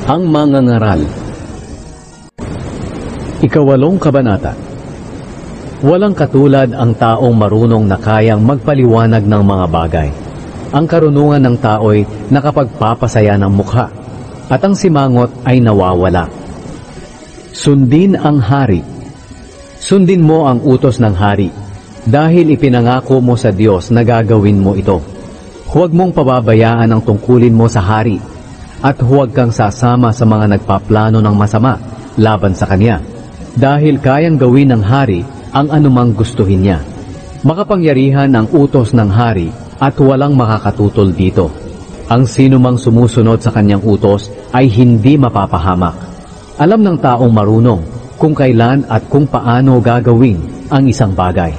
Ang mangangaral. Ikawalong kabanata. Walang katulad ang taong marunong na kayang magpaliwanag ng mga bagay. Ang karunungan ng tao'y nakapagpapasaya ng mukha, at ang simangot ay nawawala. Sundin ang hari. Sundin mo ang utos ng hari, dahil ipinangako mo sa Diyos na gagawin mo ito. Huwag mong pababayaan ang tungkulin mo sa hari, at huwag kang sasama sa mga nagpaplano ng masama laban sa kanya, dahil kayang gawin ng hari ang anumang gustuhin niya. Makapangyarihan ang utos ng hari at walang makakatutol dito. Ang sinumang sumusunod sa kanyang utos ay hindi mapapahamak. Alam ng taong marunong kung kailan at kung paano gagawin ang isang bagay.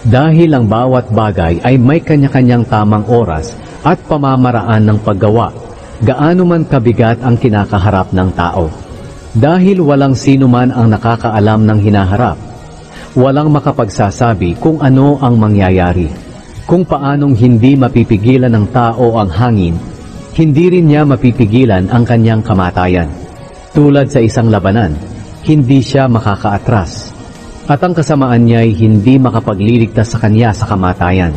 Dahil ang bawat bagay ay may kanya-kanyang tamang oras at pamamaraan ng paggawa, gaano man kabigat ang kinakaharap ng tao. Dahil walang sino man ang nakakaalam ng hinaharap, walang makapagsasabi kung ano ang mangyayari. Kung paanong hindi mapipigilan ng tao ang hangin, hindi rin niya mapipigilan ang kanyang kamatayan. Tulad sa isang labanan, hindi siya makakaatras, at ang kasamaan niya ay hindi makapagliligtas sa kanya sa kamatayan.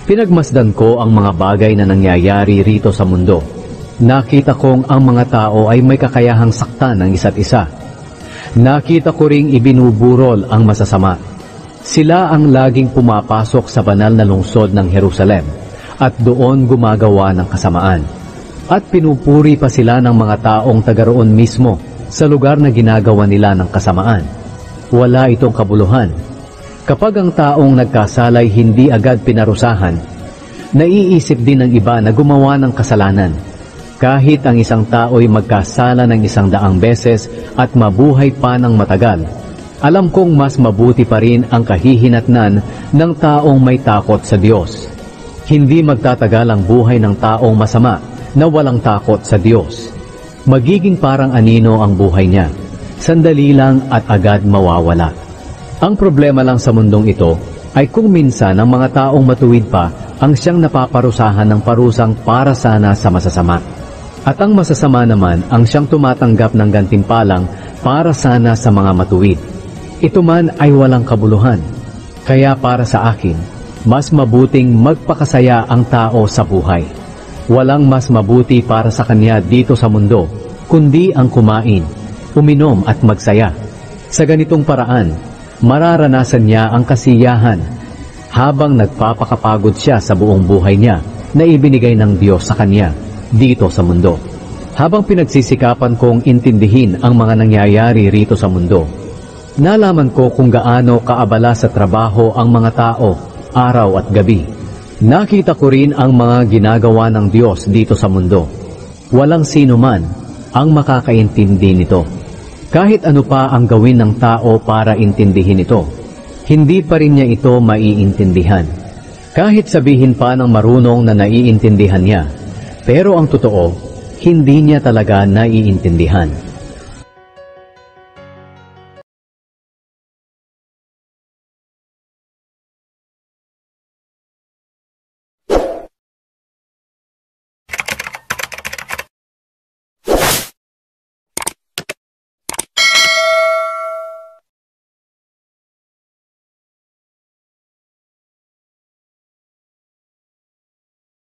Pinagmasdan ko ang mga bagay na nangyayari rito sa mundo. Nakita kong ang mga tao ay may kakayahang saktan ng isa't isa. Nakita ko ring ibinuburol ang masasama. Sila ang laging pumapasok sa banal na lungsod ng Jerusalem at doon gumagawa ng kasamaan. At pinupuri pa sila ng mga taong taga-roon mismo sa lugar na ginagawa nila ng kasamaan. Wala itong kabuluhan. Kapag ang taong nagkasalay hindi agad pinarusahan, naiisip din ng iba na gumawa ng kasalanan. Kahit ang isang tao'y magkasala ng 100 beses at mabuhay pa ng matagal, alam kong mas mabuti pa rin ang kahihinatnan ng taong may takot sa Diyos. Hindi magtatagal ang buhay ng taong masama na walang takot sa Diyos. Magiging parang anino ang buhay niya. Sandali lang at agad mawawala. Ang problema lang sa mundong ito ay kung minsan ang mga taong matuwid pa ang siyang napaparusahan ng parusang para sana sa masasama. At ang masasama naman ang siyang tumatanggap ng gantimpalang para sana sa mga matuwid. Ito man ay walang kabuluhan. Kaya para sa akin, mas mabuting magpakasaya ang tao sa buhay. Walang mas mabuti para sa kanya dito sa mundo, kundi ang kumain, uminom at magsaya. Sa ganitong paraan, mararanasan niya ang kasiyahan habang nagpapakapagod siya sa buong buhay niya na ibinigay ng Diyos sa kanya dito sa mundo. Habang pinagsisikapan kong intindihin ang mga nangyayari rito sa mundo, nalaman ko kung gaano kaabala sa trabaho ang mga tao araw at gabi. Nakita ko rin ang mga ginagawa ng Diyos dito sa mundo. Walang sino man ang makakaintindi nito. Kahit ano pa ang gawin ng tao para intindihin ito, hindi pa rin niya ito maiintindihan. Kahit sabihin pa ng marunong na naiintindihan niya, pero ang totoo, hindi niya talaga naiintindihan.